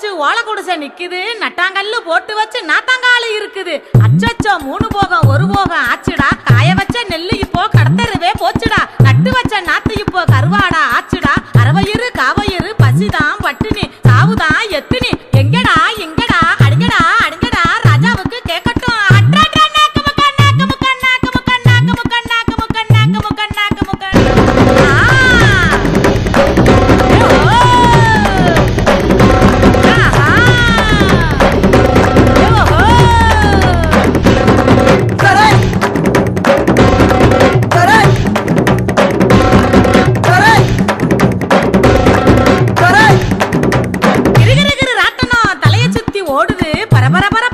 வச்சு ஓலை குடிசை நிக்குது, நட்டாங்கல்லு போட்டு வச்சு நாத்தாங்காலு இருக்குது. அச்சச்சோ 3 போகம் 1 போகம் ஆச்சுடா. காய வச்ச நெல்லு இப்போ கடத்தருவே போச்சுடா. நட்டு வச்ச நாத்து இப்போ கருவாடா ஆச்சுடா. அரவயிறு காவயிறு பசிதான் பட்டினி சாவுதான் எத்தினி. எங்கடா எங்கடா அடிங்கடா அடிங்கடா ராஜாவுக்கு கேட்கட்டும். ஓடுது பரபரபர